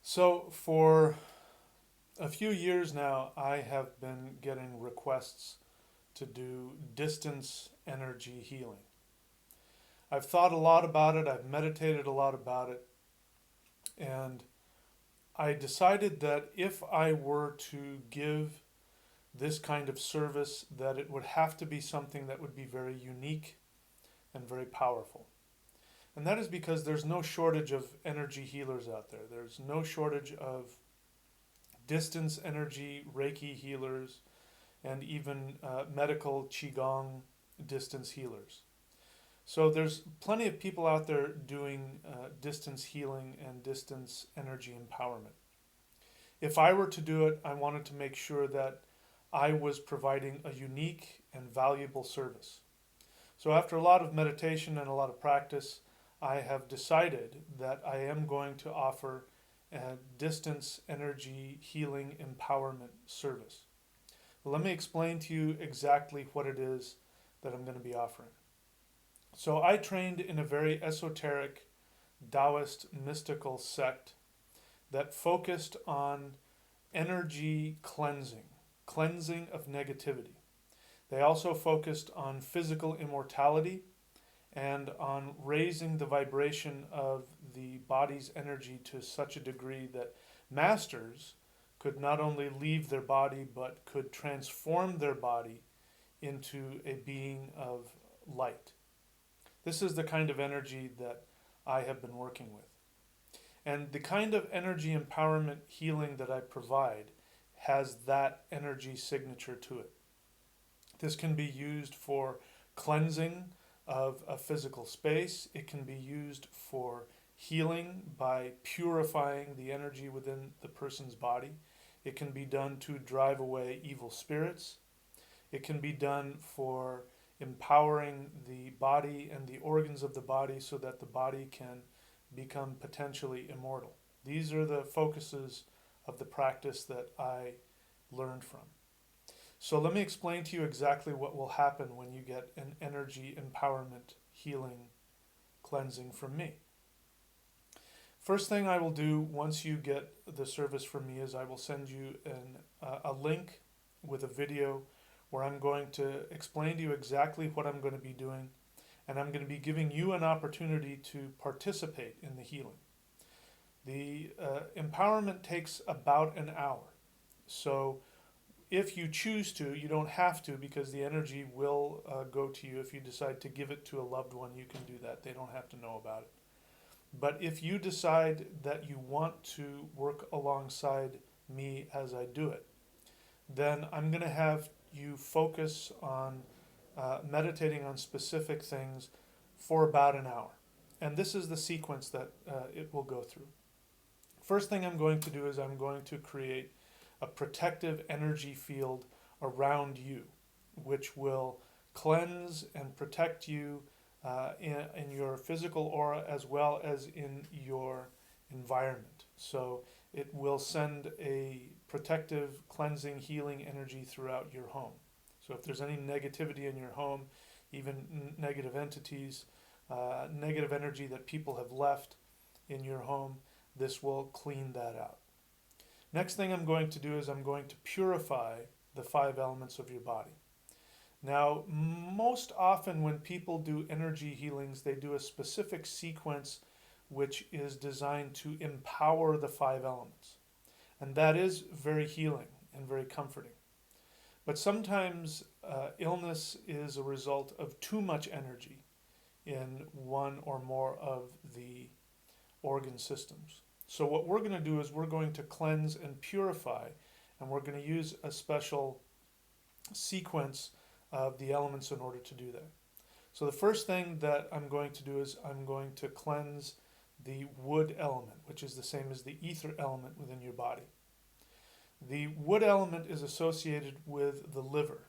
So, for a few years now, I have been getting requests to do distance energy healing. I've thought a lot about it, I've meditated a lot about it, and I decided that if I were to give this kind of service, that it would have to be something that would be very unique and very powerful. And that is because there's no shortage of energy healers out there. There's no shortage of distance energy Reiki healers and even medical Qigong distance healers. So there's plenty of people out there doing distance healing and distance energy empowerment. If I were to do it, I wanted to make sure that I was providing a unique and valuable service. So after a lot of meditation and a lot of practice, I have decided that I am going to offer a distance energy healing empowerment service. Let me explain to you exactly what it is that I'm going to be offering. So, I trained in a very esoteric Taoist mystical sect that focused on energy cleansing, cleansing of negativity. They also focused on physical immortality and on raising the vibration of the body's energy to such a degree that masters could not only leave their body but could transform their body into a being of light. This is the kind of energy that I have been working with. And the kind of energy empowerment healing that I provide has that energy signature to it. This can be used for cleansing of a physical space. It can be used for healing by purifying the energy within the person's body. It can be done to drive away evil spirits. It can be done for empowering the body and the organs of the body so that the body can become potentially immortal. These are the focuses of the practice that I learned from. So let me explain to you exactly what will happen when you get an energy empowerment healing cleansing from me. First thing I will do once you get the service from me is I will send you a link with a video where I'm going to explain to you exactly what I'm going to be doing, and I'm going to be giving you an opportunity to participate in the healing. The empowerment takes about an hour. So if you choose to, you don't have to because the energy will go to you. If you decide to give it to a loved one, you can do that. They don't have to know about it. But if you decide that you want to work alongside me as I do it, then I'm going to have you focus on meditating on specific things for about an hour. And this is the sequence that it will go through. First thing I'm going to do is I'm going to create a protective energy field around you, which will cleanse and protect you in your physical aura as well as in your environment. So it will send a protective, cleansing, healing energy throughout your home. So if there's any negativity in your home, even negative entities, negative energy that people have left in your home, this will clean that out. Next thing I'm going to do is I'm going to purify the five elements of your body. Now, most often when people do energy healings, they do a specific sequence which is designed to empower the five elements. And that is very healing and very comforting. But sometimes illness is a result of too much energy in one or more of the organ systems. So what we're going to do is we're going to cleanse and purify, and we're going to use a special sequence of the elements in order to do that. So the first thing that I'm going to do is I'm going to cleanse the wood element, which is the same as the ether element within your body. The wood element is associated with the liver.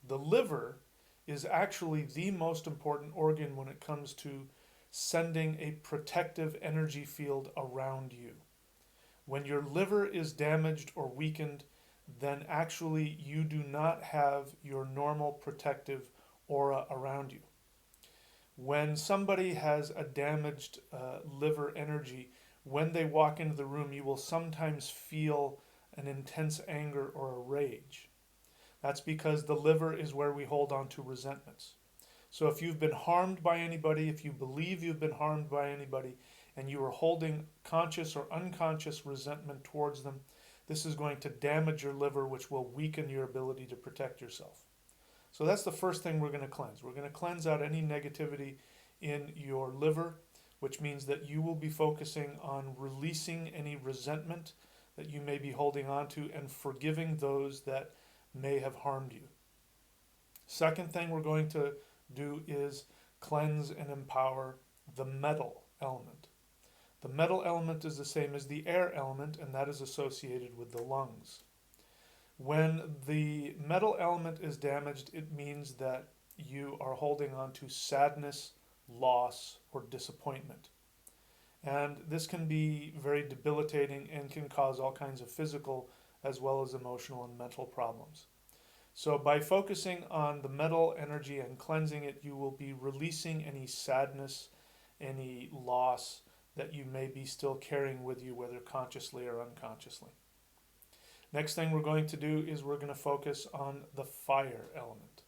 The liver is actually the most important organ when it comes to sending a protective energy field around you. When your liver is damaged or weakened, then actually you do not have your normal protective aura around you. When somebody has a damaged liver energy, when they walk into the room, you will sometimes feel an intense anger or a rage. That's because the liver is where we hold on to resentments. So if you've been harmed by anybody, if you believe you've been harmed by anybody, and you are holding conscious or unconscious resentment towards them, this is going to damage your liver, which will weaken your ability to protect yourself. So that's the first thing we're going to cleanse. We're going to cleanse out any negativity in your liver, which means that you will be focusing on releasing any resentment that you may be holding on to and forgiving those that may have harmed you. Second thing we're going to do is cleanse and empower the metal element. The metal element is the same as the air element, and that is associated with the lungs. When the metal element is damaged, it means that you are holding on to sadness, loss, or disappointment. And this can be very debilitating and can cause all kinds of physical as well as emotional and mental problems. So by focusing on the metal energy and cleansing it, you will be releasing any sadness, any loss that you may be still carrying with you, whether consciously or unconsciously. Next thing we're going to do is we're going to focus on the fire element.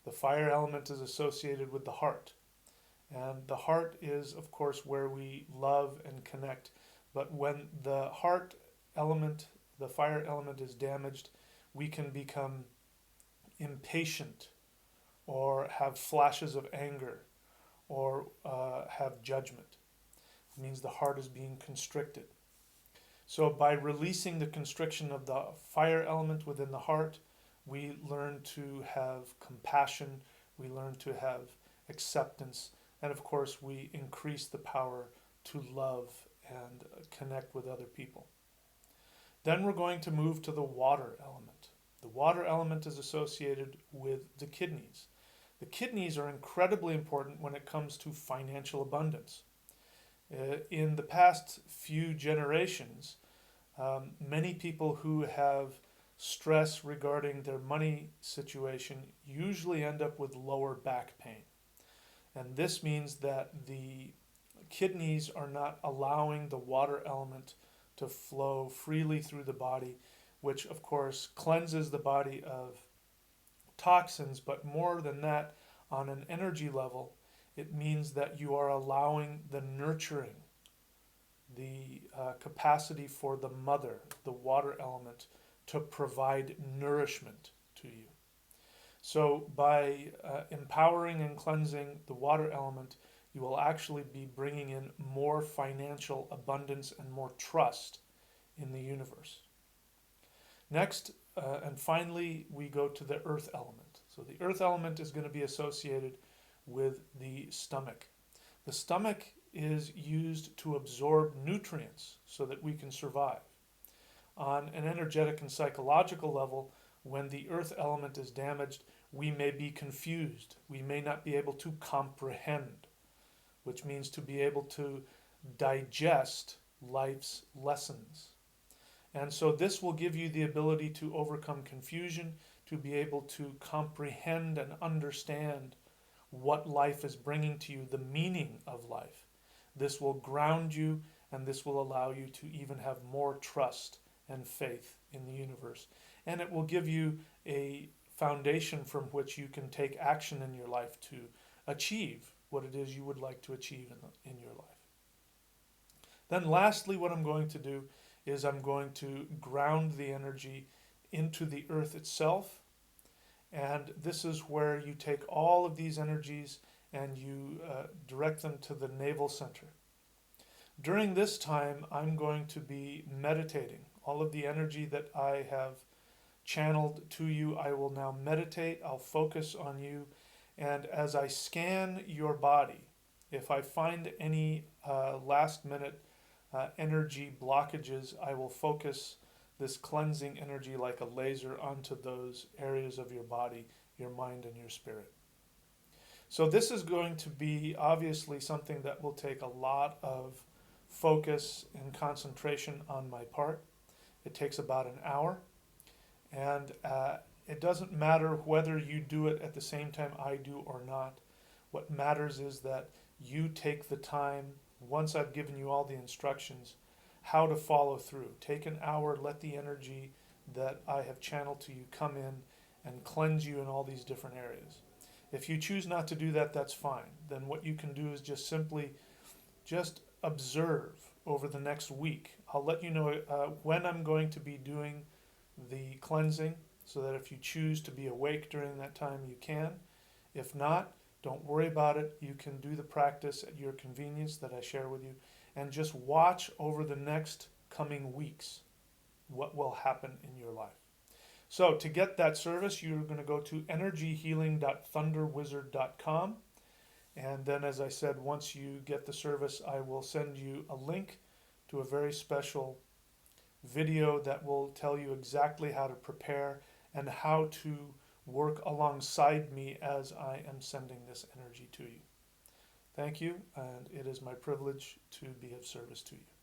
The fire element is associated with the heart. And the heart is, of course, where we love and connect. But when the heart element, the fire element is damaged, we can become impatient or have flashes of anger or have judgment. It means the heart is being constricted. So by releasing the constriction of the fire element within the heart, we learn to have compassion, we learn to have acceptance, and of course we increase the power to love and connect with other people. Then we're going to move to the water element. The water element is associated with the kidneys. The kidneys are incredibly important when it comes to financial abundance. In the past few generations, many people who have stress regarding their money situation usually end up with lower back pain. And this means that the kidneys are not allowing the water element to flow freely through the body, which of course cleanses the body of toxins, but more than that, on an energy level, it means that you are allowing the nurturing, the capacity for the mother, the water element, to provide nourishment to you. So by empowering and cleansing the water element, you will actually be bringing in more financial abundance and more trust in the universe. Next, and finally, we go to the earth element. So the earth element is going to be associated with the stomach. The stomach is used to absorb nutrients so that we can survive. On an energetic and psychological level, when the earth element is damaged, we may be confused. We may not be able to comprehend, which means to be able to digest life's lessons. And so this will give you the ability to overcome confusion, to be able to comprehend and understand what life is bringing to you, the meaning of life. This will ground you, and this will allow you to even have more trust and faith in the universe. And it will give you a foundation from which you can take action in your life to achieve what it is you would like to achieve in your life. Then lastly, what I'm going to do is I'm going to ground the energy into the earth itself. And this is where you take all of these energies and you direct them to the navel center. During this time, I'm going to be meditating. All of the energy that I have channeled to you, I will now meditate. I'll focus on you. And as I scan your body, if I find any last minute energy blockages, I will focus this cleansing energy like a laser onto those areas of your body, your mind, and your spirit. So this is going to be obviously something that will take a lot of focus and concentration on my part. It takes about an hour, and it doesn't matter whether you do it at the same time I do or not. What matters is that you take the time once I've given you all the instructions, how to follow through. Take an hour, let the energy that I have channeled to you come in and cleanse you in all these different areas. If you choose not to do that, that's fine. Then what you can do is just simply just observe over the next week. I'll let you know when I'm going to be doing the cleansing, so that if you choose to be awake during that time, you can. If not, don't worry about it. You can do the practice at your convenience that I share with you, and just watch over the next coming weeks what will happen in your life. So to get that service, you're going to go to energyhealing.thunderwizard.com. And then, as I said, once you get the service, I will send you a link to a very special video that will tell you exactly how to prepare and how to work alongside me as I am sending this energy to you. Thank you, and it is my privilege to be of service to you.